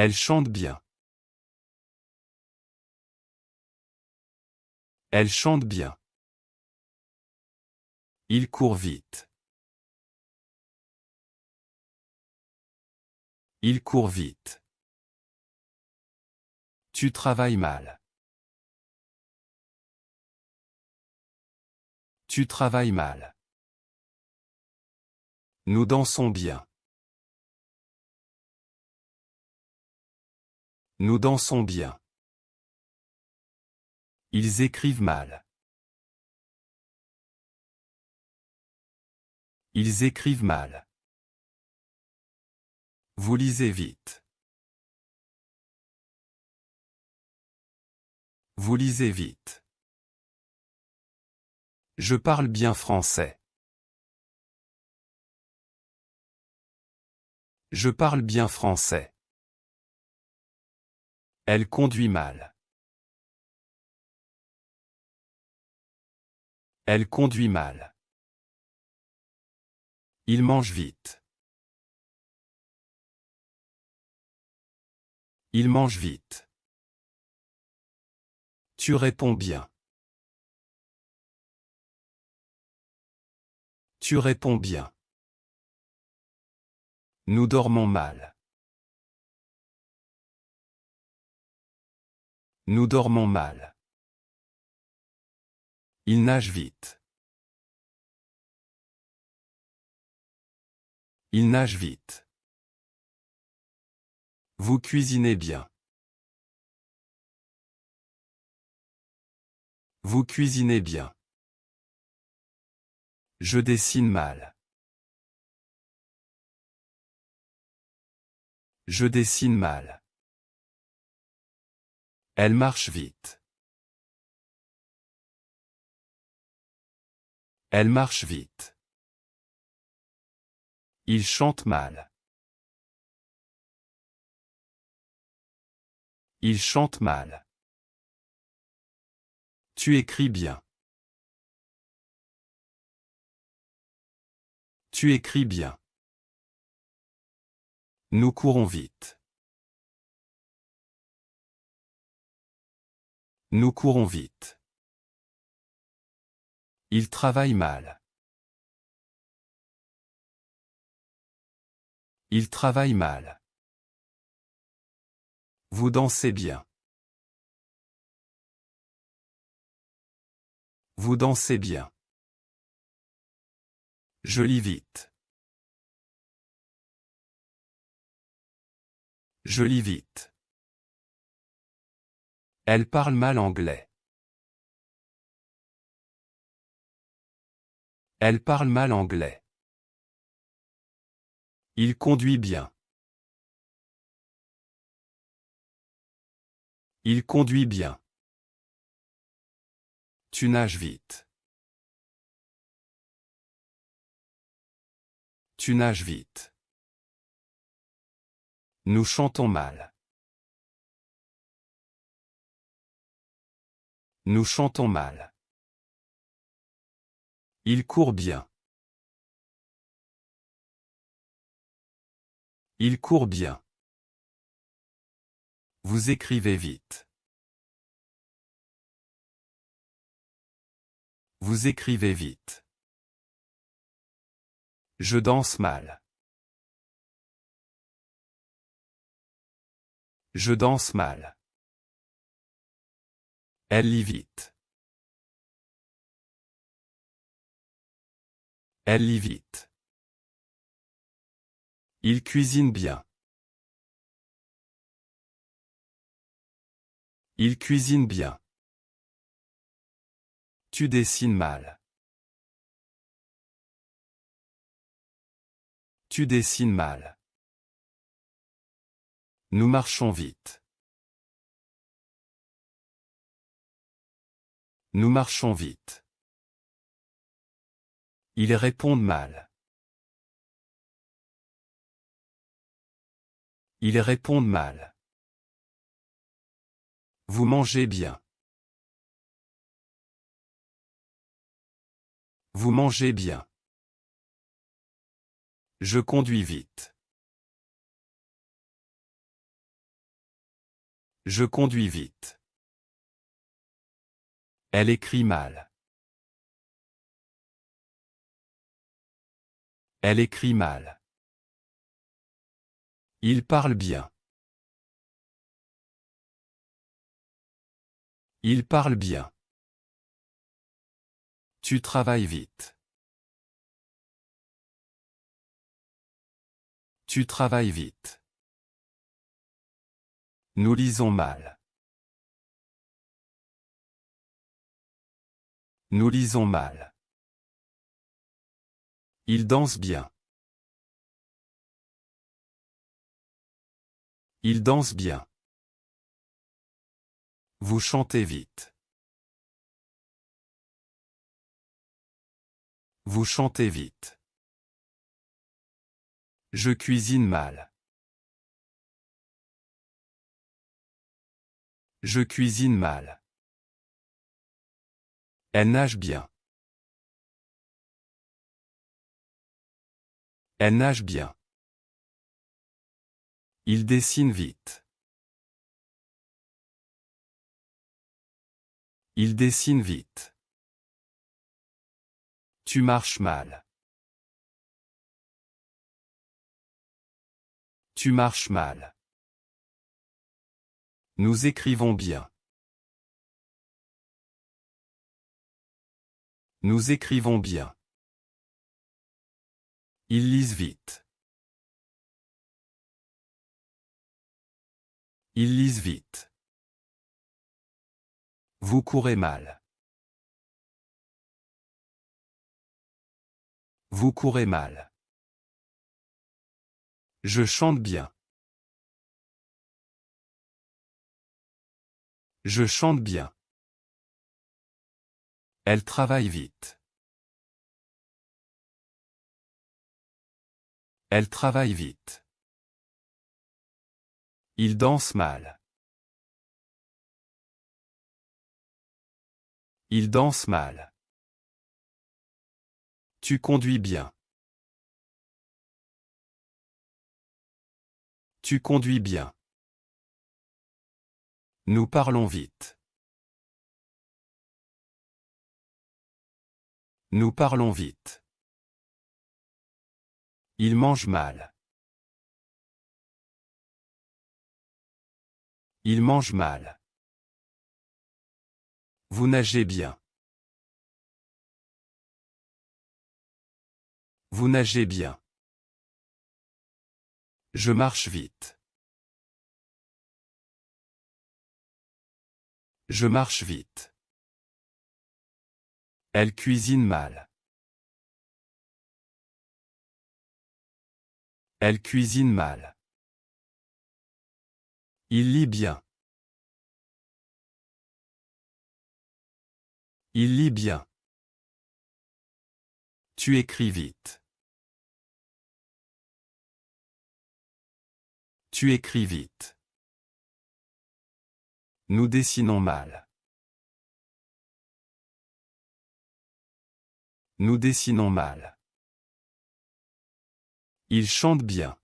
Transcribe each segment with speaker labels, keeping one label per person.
Speaker 1: Elle chante bien. Elle chante bien. Il court vite. Il court vite. Tu travailles mal. Tu travailles mal. Nous dansons bien. Nous dansons bien. Ils écrivent mal. Ils écrivent mal. Vous lisez vite. Vous lisez vite. Je parle bien français. Je parle bien français. Elle conduit mal. Elle conduit mal. Il mange vite. Il mange vite. Tu réponds bien. Tu réponds bien. Nous dormons mal. Nous dormons mal. Il nage vite. Il nage vite. Vous cuisinez bien. Vous cuisinez bien. Je dessine mal. Je dessine mal. Elle marche vite. Elle marche vite. Il chante mal. Il chante mal. Tu écris bien. Tu écris bien. Nous courons vite. Nous courons vite. Il travaille mal. Il travaille mal. Vous dansez bien. Vous dansez bien. Je lis vite. Je lis vite. Elle parle mal anglais. Elle parle mal anglais. Il conduit bien. Il conduit bien. Tu nages vite. Tu nages vite. Nous chantons mal. Nous chantons mal. Il court bien. Il court bien. Vous écrivez vite. Vous écrivez vite. Je danse mal. Je danse mal. Elle lit vite. Elle lit vite. Il cuisine bien. Il cuisine bien. Tu dessines mal. Tu dessines mal. Nous marchons vite. Nous marchons vite. Ils répondent mal. Ils répondent mal. Vous mangez bien. Vous mangez bien. Je conduis vite. Je conduis vite. Elle écrit mal. Elle écrit mal. Il parle bien. Il parle bien. Tu travailles vite. Tu travailles vite. Nous lisons mal. Nous lisons mal. Il danse bien. Il danse bien. Vous chantez vite. Vous chantez vite. Je cuisine mal. Je cuisine mal. Elle nage bien. Elle nage bien. Il dessine vite. Il dessine vite. Tu marches mal. Tu marches mal. Nous écrivons bien. Nous écrivons bien. Ils lisent vite. Ils lisent vite. Vous courez mal. Vous courez mal. Je chante bien. Je chante bien. Elle travaille vite. Elle travaille vite. Il danse mal. Il danse mal. Tu conduis bien. Tu conduis bien. Nous parlons vite. Nous parlons vite. Il mange mal. Il mange mal. Vous nagez bien. Vous nagez bien. Je marche vite. Je marche vite. Elle cuisine mal. Elle cuisine mal. Il lit bien. Il lit bien. Tu écris vite. Tu écris vite. Nous dessinons mal. Nous dessinons mal. Il chante bien.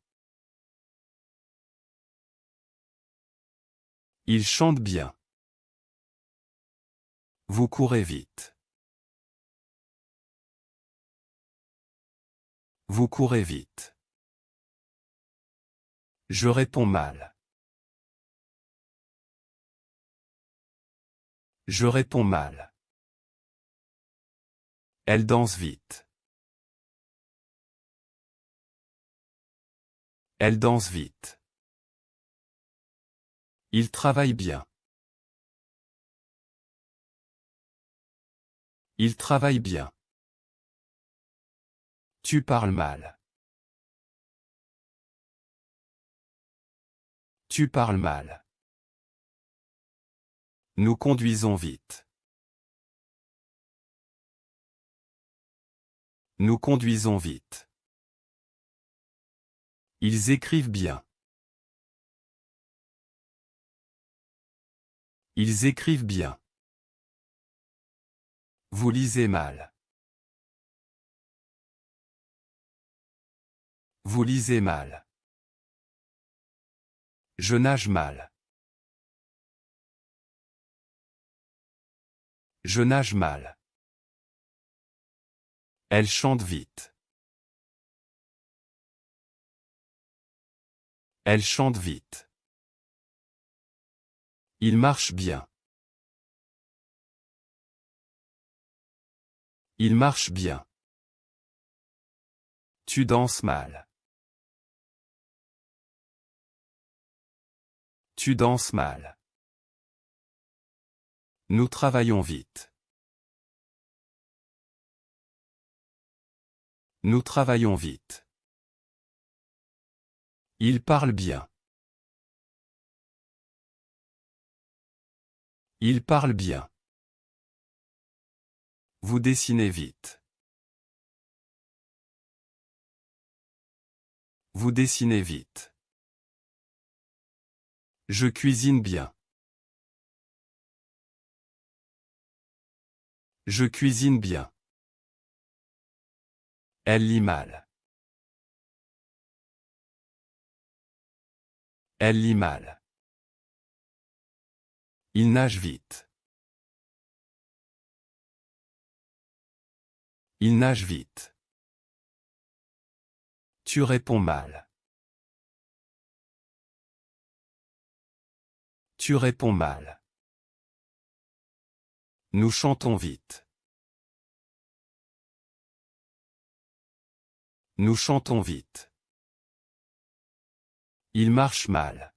Speaker 1: Il chante bien. Vous courez vite. Vous courez vite. Je réponds mal. Je réponds mal. Elle danse vite. Elle danse vite. Il travaille bien. Il travaille bien. Tu parles mal. Tu parles mal. Nous conduisons vite. Nous conduisons vite. Ils écrivent bien. Ils écrivent bien. Vous lisez mal. Vous lisez mal. Je nage mal. Je nage mal. Elle chante vite. Elle chante vite. Il marche bien. Il marche bien. Tu danses mal. Tu danses mal. Nous travaillons vite. Nous travaillons vite. Il parle bien. Il parle bien. Vous dessinez vite. Vous dessinez vite. Je cuisine bien. Je cuisine bien. Elle lit mal. Elle lit mal. Il nage vite. Il nage vite. Tu réponds mal. Tu réponds mal. Nous chantons vite. Nous chantons vite. Il marche mal.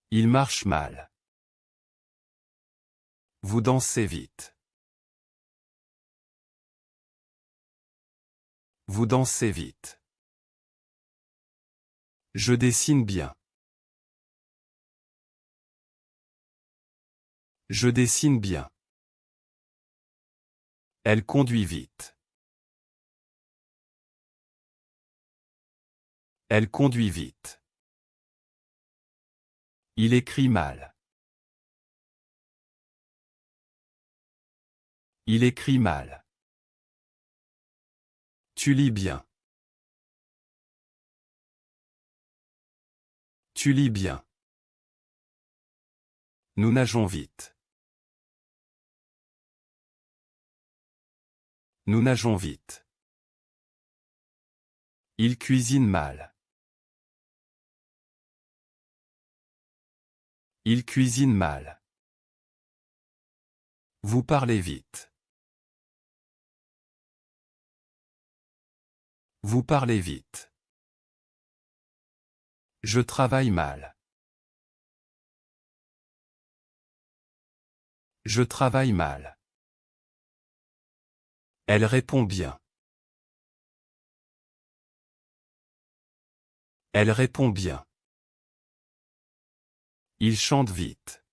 Speaker 1: Il marche mal. Vous dansez vite. Vous dansez vite. Je dessine bien. Je dessine bien. Elle conduit vite. Elle conduit vite. Il écrit mal. Il écrit mal. Tu lis bien. Tu lis bien. Nous nageons vite. Nous nageons vite. Il cuisine mal. Il cuisine mal. Vous parlez vite. Vous parlez vite. Je travaille mal. Je travaille mal. Elle répond bien. Elle répond bien. Il chante vite.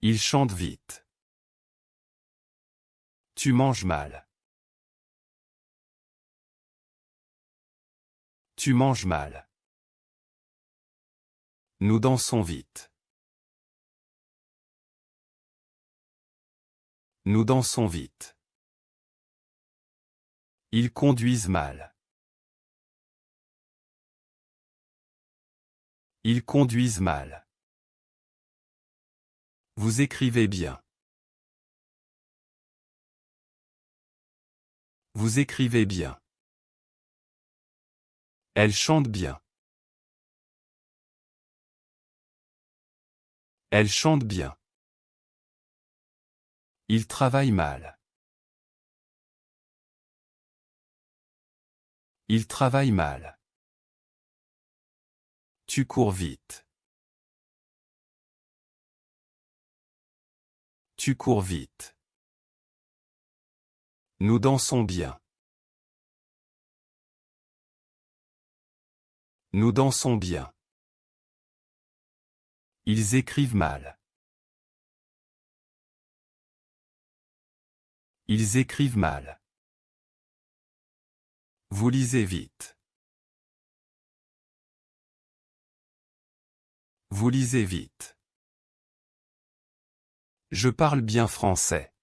Speaker 1: Il chante vite. Tu manges mal. Tu manges mal. Nous dansons vite. Nous dansons vite. Ils conduisent mal. Ils conduisent mal. Vous écrivez bien. Vous écrivez bien. Elle chante bien. Elle chante bien. Il travaille mal. Il travaille mal. Tu cours vite. Tu cours vite. Nous dansons bien. Nous dansons bien. Ils écrivent mal. Ils écrivent mal. Vous lisez vite. Vous lisez vite. Je parle bien français.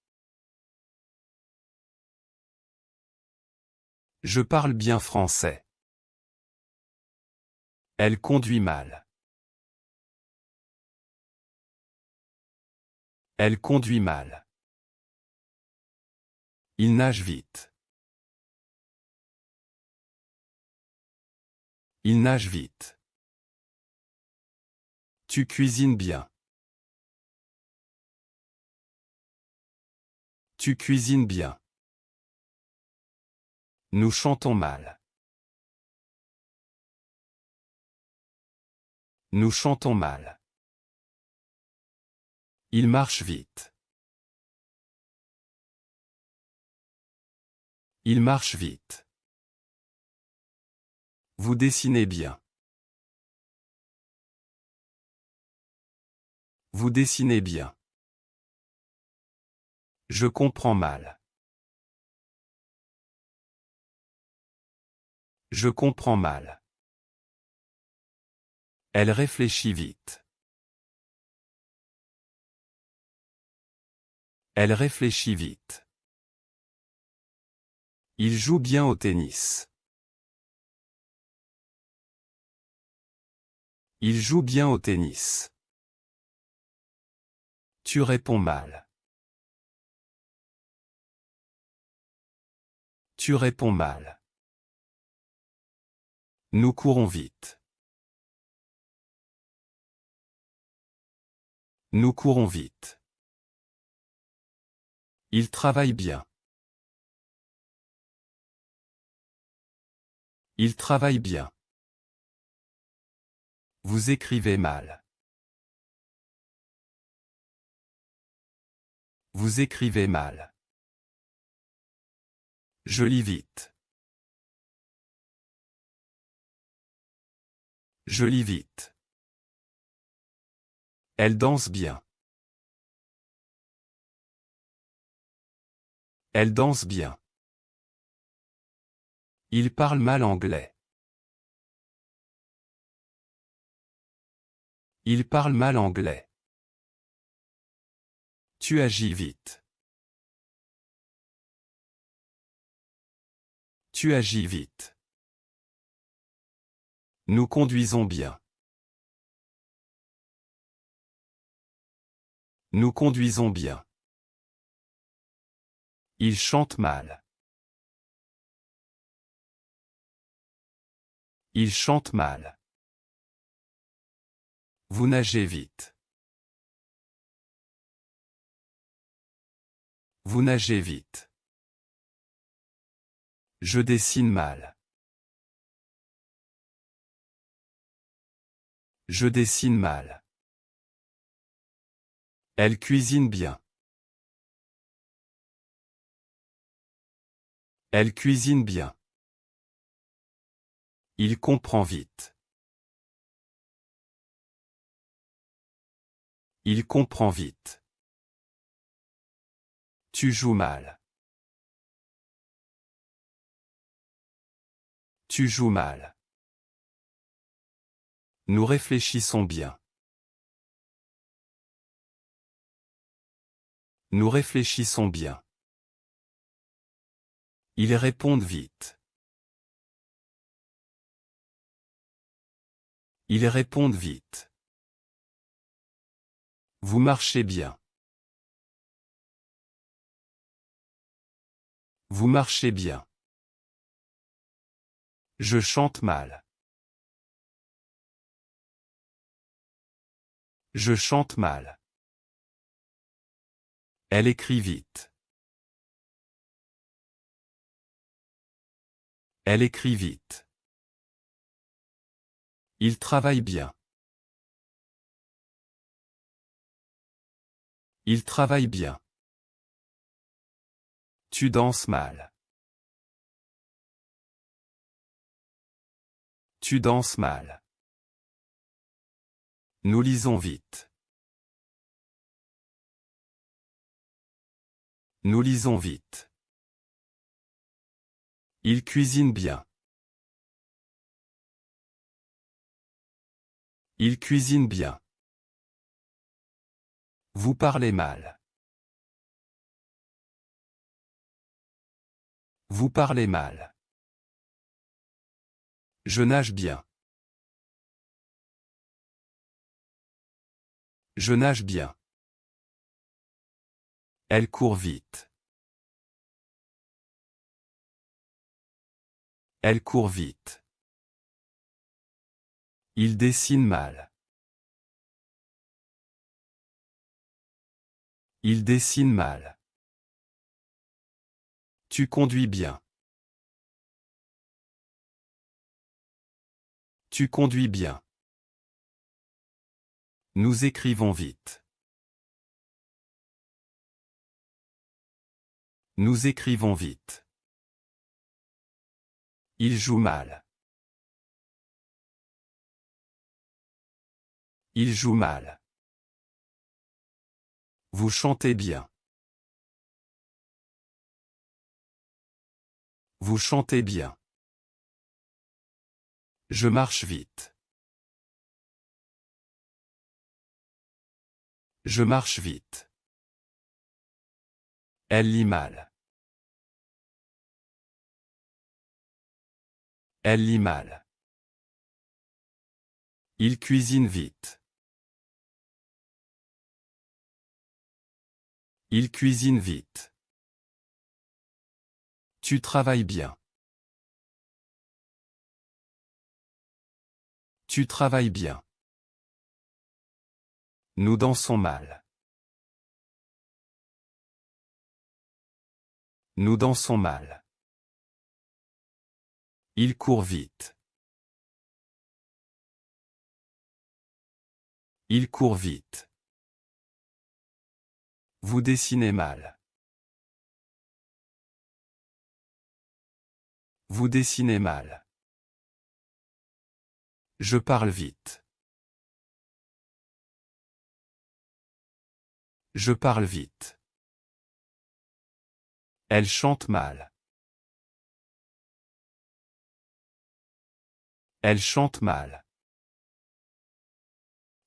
Speaker 1: Je parle bien français. Elle conduit mal. Elle conduit mal. Il nage vite. Il nage vite. Tu cuisines bien. Tu cuisines bien. Nous chantons mal. Nous chantons mal. Il marche vite. Il marche vite. Vous dessinez bien. Vous dessinez bien. Je comprends mal. Je comprends mal. Elle réfléchit vite. Elle réfléchit vite. Il joue bien au tennis. Il joue bien au tennis. Tu réponds mal. Tu réponds mal. Nous courons vite. Nous courons vite. Il travaille bien. Il travaille bien. Vous écrivez mal. Vous écrivez mal. Je lis vite. Je lis vite. Elle danse bien. Elle danse bien. Il parle mal anglais. Il parle mal anglais. Tu agis vite. Tu agis vite. Nous conduisons bien. Nous conduisons bien. Il chante mal. Il chante mal. Vous nagez vite. Vous nagez vite. Je dessine mal. Je dessine mal. Elle cuisine bien. Elle cuisine bien. Il comprend vite. Il comprend vite. Tu joues mal. Tu joues mal. Nous réfléchissons bien. Nous réfléchissons bien. Ils répondent vite. Ils répondent vite. Vous marchez bien. Vous marchez bien. Je chante mal. Je chante mal. Elle écrit vite. Elle écrit vite. Il travaille bien. Il travaille bien. Tu danses mal. Tu danses mal. Nous lisons vite. Nous lisons vite. Il cuisine bien. Il cuisine bien. Vous parlez mal. Vous parlez mal. Je nage bien. Je nage bien. Elle court vite. Elle court vite. Il dessine mal. Il dessine mal. Tu conduis bien. Tu conduis bien. Nous écrivons vite. Nous écrivons vite. Il joue mal. Il joue mal. Vous chantez bien. Vous chantez bien. Je marche vite. Je marche vite. Elle lit mal. Elle lit mal. Il cuisine vite. Il cuisine vite. Tu travailles bien. Tu travailles bien. Nous dansons mal. Nous dansons mal. Il court vite. Il court vite. Vous dessinez mal. Vous dessinez mal. Je parle vite. Je parle vite. Elle chante mal. Elle chante mal.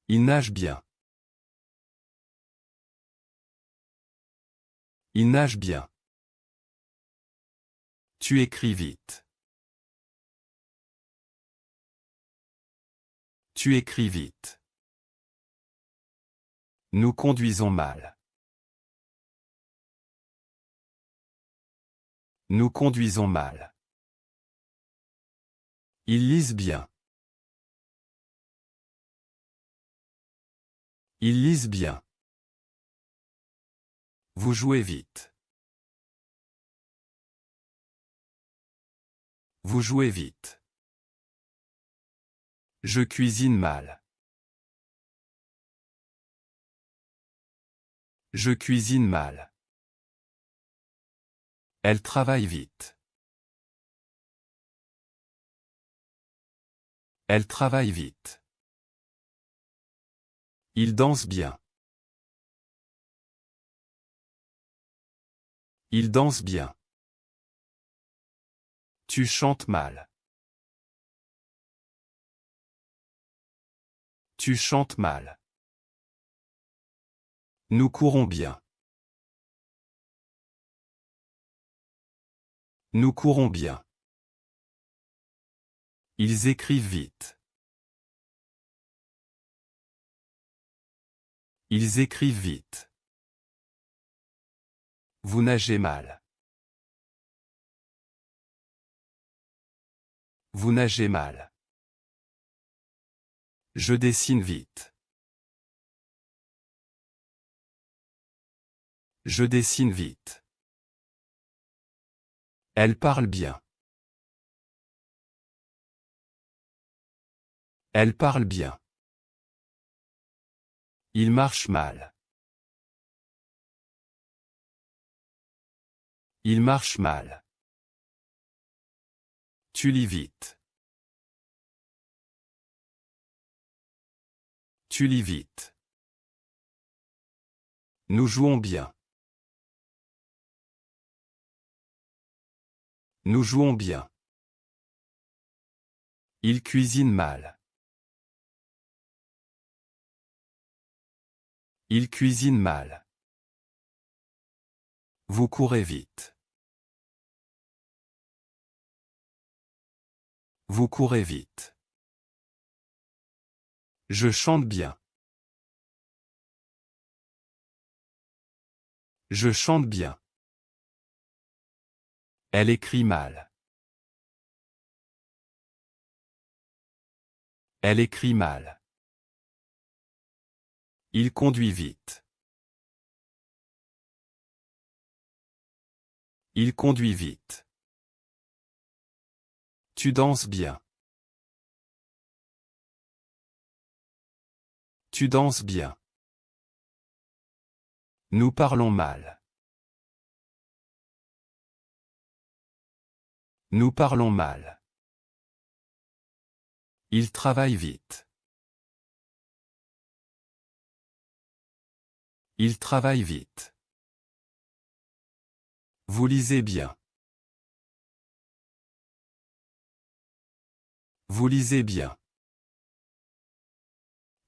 Speaker 1: Il nage bien. Il nage bien. Tu écris vite. Tu écris vite. Nous conduisons mal. Nous conduisons mal. Ils lisent bien. Ils lisent bien. Vous jouez vite. Vous jouez vite. Je cuisine mal. Je cuisine mal. Elle travaille vite. Elle travaille vite. Il danse bien. Il danse bien. Tu chantes mal. Tu chantes mal. Nous courons bien. Nous courons bien. Ils écrivent vite. Ils écrivent vite. Vous nagez mal. Vous nagez mal. Je dessine vite. Je dessine vite. Elle parle bien. Elle parle bien. Il marche mal. Il marche mal. Tu lis vite. Tu lis vite. Nous jouons bien. Nous jouons bien. Il cuisine mal. Il cuisine mal. Vous courez vite. Vous courez vite. Je chante bien. Je chante bien. Elle écrit mal. Elle écrit mal. Il conduit vite. Il conduit vite. Tu danses bien. Tu danses bien. Nous parlons mal. Nous parlons mal. Il travaille vite. Il travaille vite. Vous lisez bien. Vous lisez bien.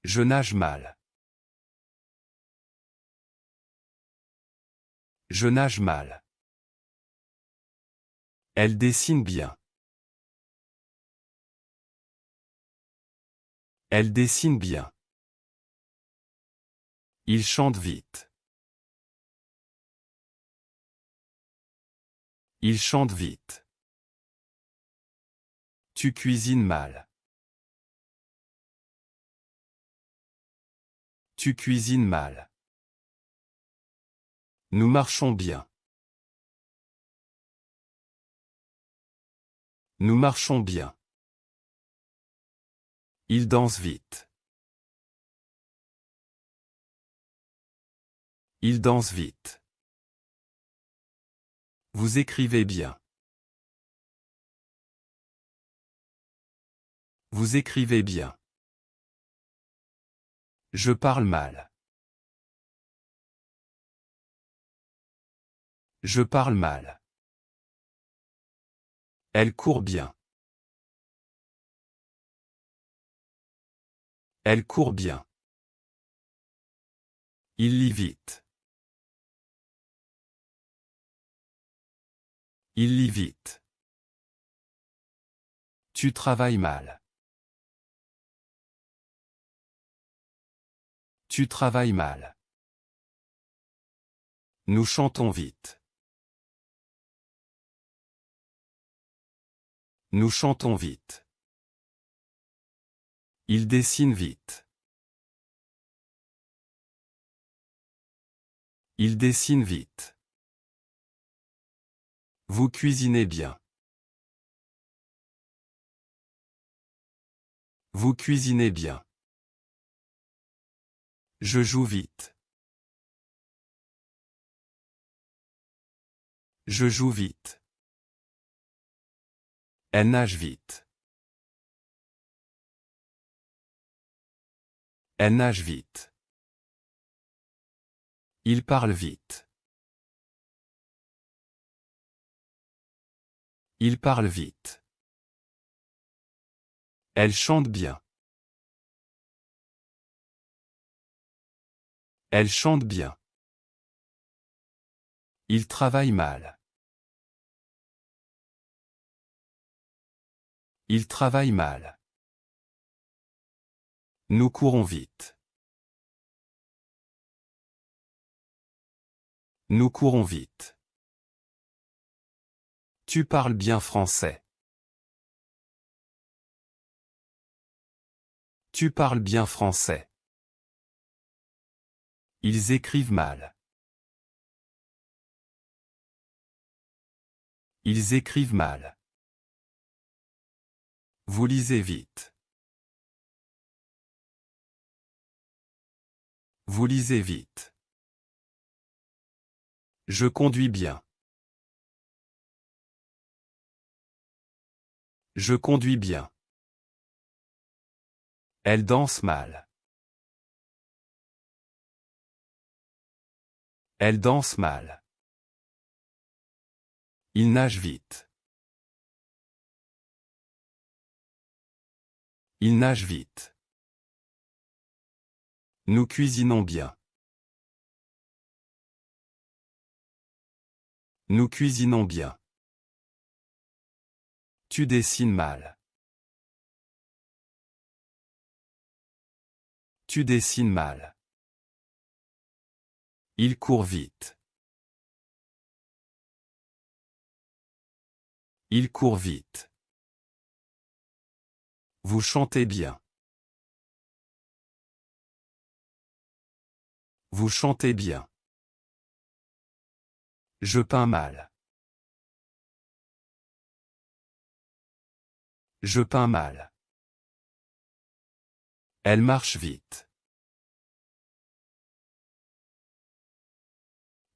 Speaker 1: Je nage mal. Je nage mal. Elle dessine bien. Elle dessine bien. Il chante vite. Il chante vite. Tu cuisines mal. Tu cuisines mal. Nous marchons bien. Nous marchons bien. Il danse vite. Il danse vite. Vous écrivez bien. Vous écrivez bien. Je parle mal. Je parle mal. Elle court bien. Elle court bien. Il lit vite. Il lit vite. Tu travailles mal. Tu travailles mal. Nous chantons vite. Nous chantons vite. Il dessine vite. Il dessine vite. Vous cuisinez bien. Vous cuisinez bien. Je joue vite. Je joue vite. Elle nage vite. Elle nage vite. Il parle vite. Il parle vite. Elle chante bien. Elle chante bien. Il travaille mal. Il travaille mal. Nous courons vite. Nous courons vite. Tu parles bien français. Tu parles bien français. Ils écrivent mal. Ils écrivent mal. Vous lisez vite. Vous lisez vite. Je conduis bien. Je conduis bien. Elle danse mal. Elle danse mal. Il nage vite. Il nage vite. Nous cuisinons bien. Nous cuisinons bien. Tu dessines mal. Tu dessines mal. Il court vite. Il court vite. Vous chantez bien. Vous chantez bien. Je peins mal. Je peins mal. Elle marche vite.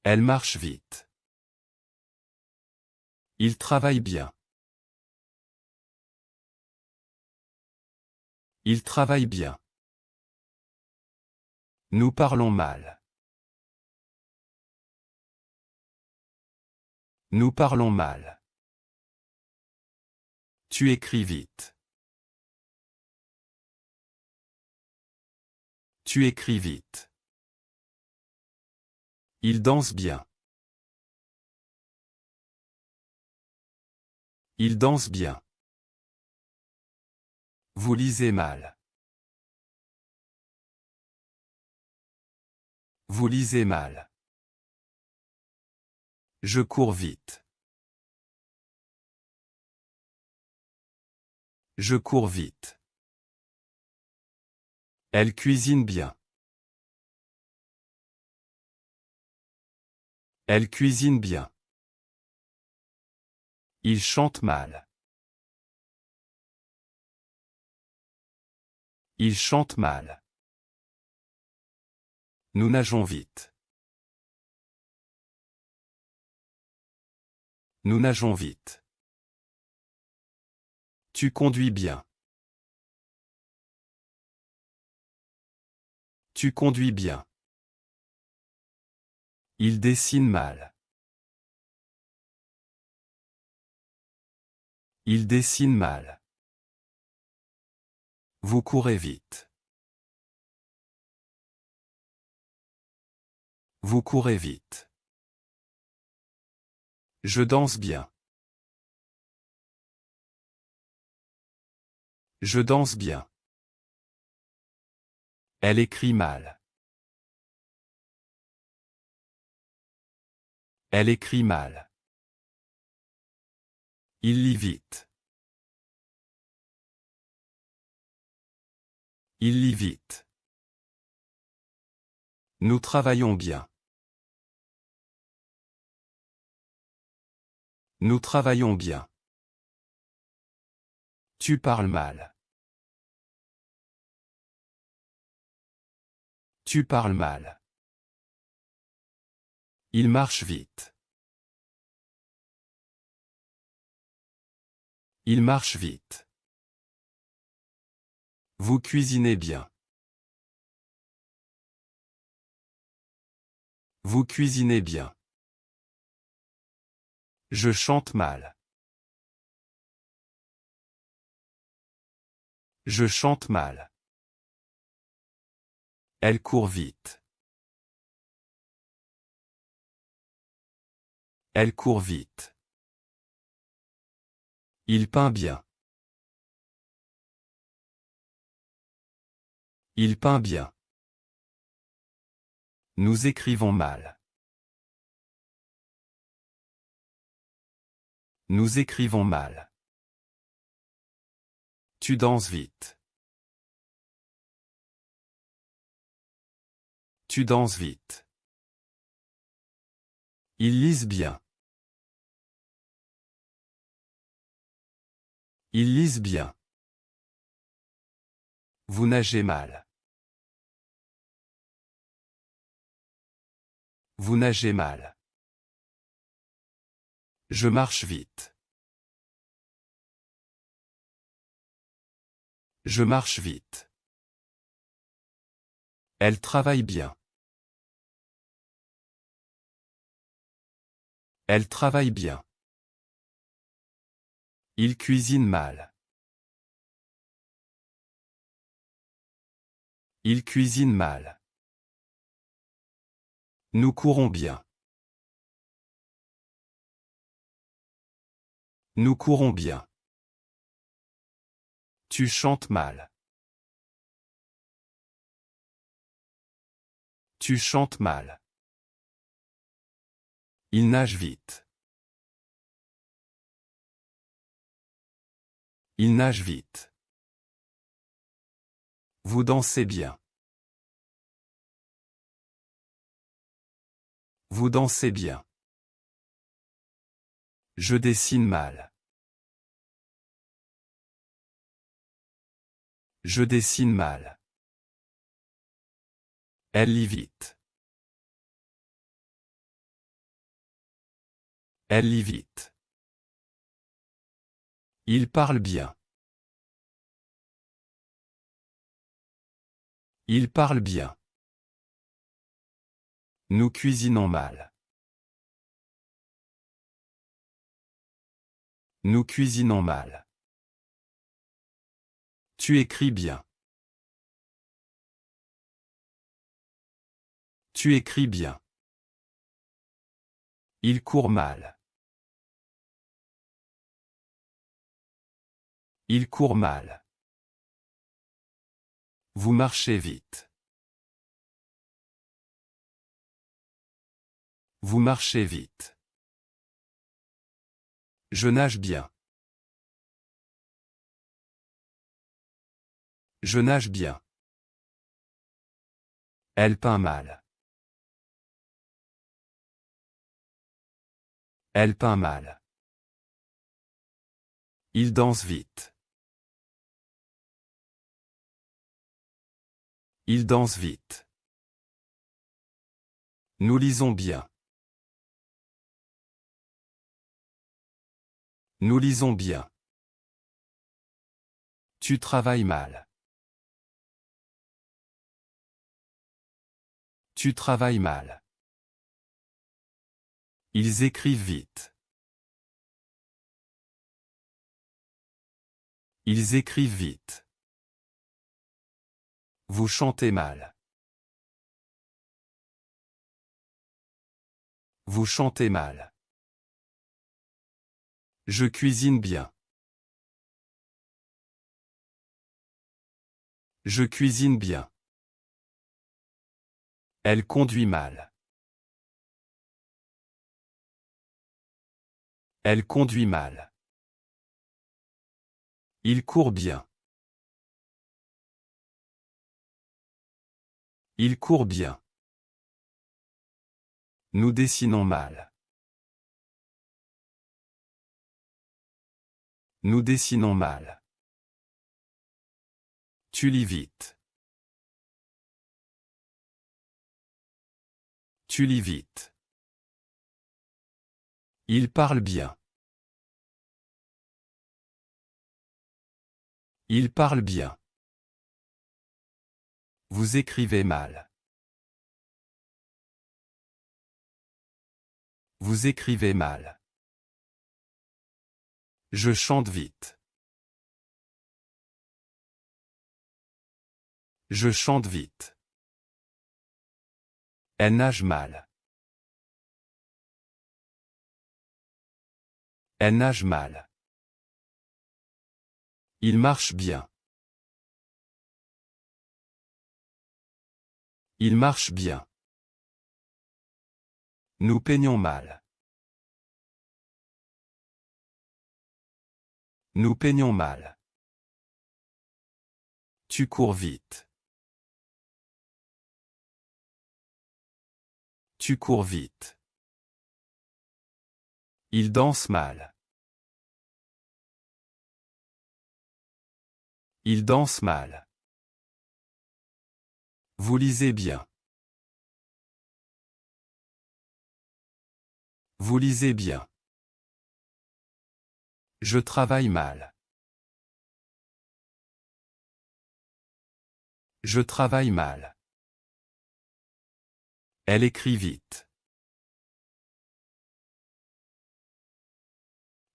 Speaker 1: Elle marche vite. Il travaille bien. Il travaille bien. Nous parlons mal. Nous parlons mal. Tu écris vite. Tu écris vite. Il danse bien. Il danse bien. Vous lisez mal. Vous lisez mal. Je cours vite. Je cours vite. Elle cuisine bien. Elle cuisine bien. Il chante mal. Il chante mal. Nous nageons vite. Nous nageons vite. Tu conduis bien. Tu conduis bien. Il dessine mal. Il dessine mal. Vous courez vite. Vous courez vite. Je danse bien. Je danse bien. Elle écrit mal. Elle écrit mal. Il lit vite. Il lit vite. Nous travaillons bien. Nous travaillons bien. Tu parles mal. Tu parles mal. Il marche vite. Il marche vite. Vous cuisinez bien. Vous cuisinez bien. Je chante mal. Je chante mal. Elle court vite. Elle court vite. Il peint bien. Il peint bien. Nous écrivons mal. Nous écrivons mal. Tu danses vite. Tu danses vite. Ils lisent bien. Ils lisent bien. Vous nagez mal. Vous nagez mal. Je marche vite. Je marche vite. Elle travaille bien. Elle travaille bien. Il cuisine mal. Il cuisine mal. Nous courons bien. Nous courons bien. Tu chantes mal. Tu chantes mal. Il nage vite. Il nage vite. Vous dansez bien. Vous dansez bien. Je dessine mal. Je dessine mal. Elle lit vite. Elle lit vite. Il parle bien. Il parle bien. Nous cuisinons mal. Nous cuisinons mal. Tu écris bien. Tu écris bien. Il court mal. Il court mal. Vous marchez vite. Vous marchez vite. Je nage bien. Je nage bien. Elle peint mal. Elle peint mal. Il danse vite. Il danse vite. Nous lisons bien. Nous lisons bien. Tu travailles mal. Tu travailles mal. Ils écrivent vite. Ils écrivent vite. Vous chantez mal. Vous chantez mal. Je cuisine bien. Je cuisine bien. Elle conduit mal. Elle conduit mal. Il court bien. Il court bien. Nous dessinons mal. Nous dessinons mal. Tu lis vite. Tu lis vite. Il parle bien. Il parle bien. Vous écrivez mal. Vous écrivez mal. Je chante vite. Je chante vite. Elle nage mal. Elle nage mal. Il marche bien. Il marche bien. Nous peignons mal. Nous peignons mal. Tu cours vite. Tu cours vite. Il danse mal. Il danse mal. Vous lisez bien. Vous lisez bien. Je travaille mal. Je travaille mal. Elle écrit vite.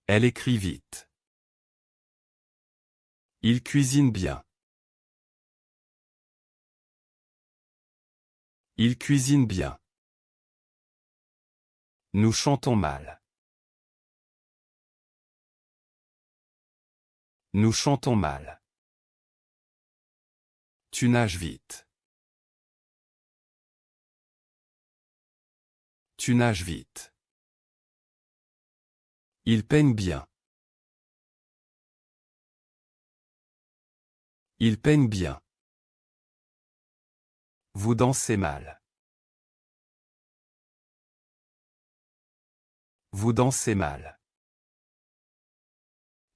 Speaker 1: Elle écrit vite. Il cuisine bien. Il cuisine bien. Nous chantons mal. Nous chantons mal. Tu nages vite. Tu nages vite. Il peigne bien. Il peigne bien. Vous dansez mal. Vous dansez mal.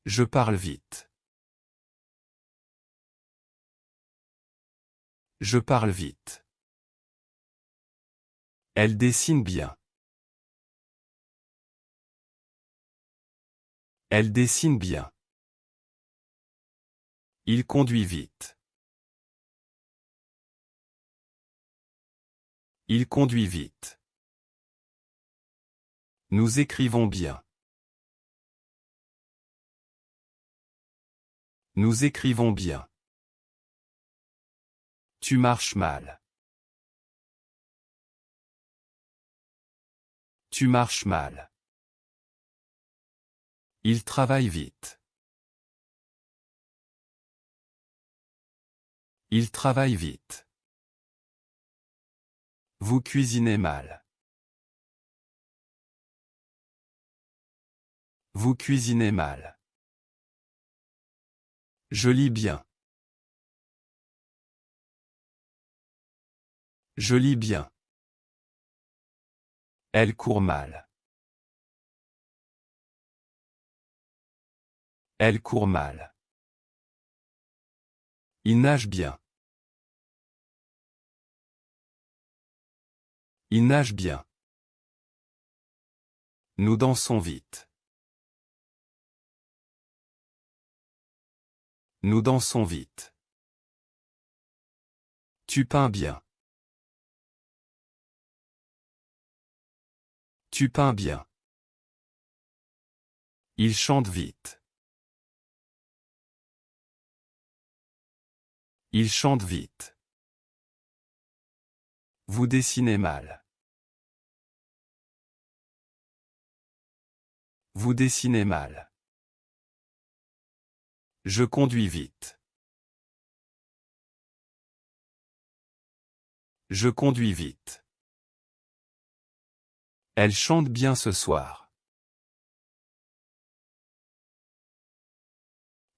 Speaker 1: Je parle vite. Je parle vite. Elle dessine bien. Elle dessine bien. Il conduit vite. Il conduit vite. Nous écrivons bien. Nous écrivons bien. Tu marches mal. Tu marches mal. Il travaille vite. Il travaille vite. Vous cuisinez mal. Vous cuisinez mal. Je lis bien. Je lis bien. Elle court mal. Elle court mal. Il nage bien. Il nage bien. Nous dansons vite. Nous dansons vite. Tu peins bien. Tu peins bien. Il chante vite. Il chante vite. Vous dessinez mal. Vous dessinez mal. Je conduis vite. Je conduis vite. Elle chante bien ce soir.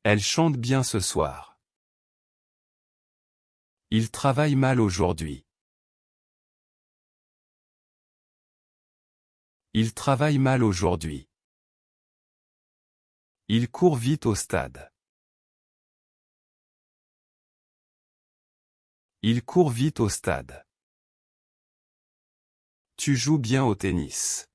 Speaker 1: Elle chante bien ce soir. Il travaille mal aujourd'hui. Il travaille mal aujourd'hui. Il court vite au stade. Il court vite au stade. Tu joues bien au tennis.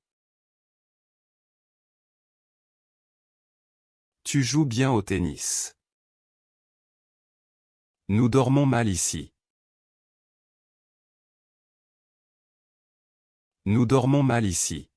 Speaker 1: Tu joues bien au tennis. Nous dormons mal ici. Nous dormons mal ici.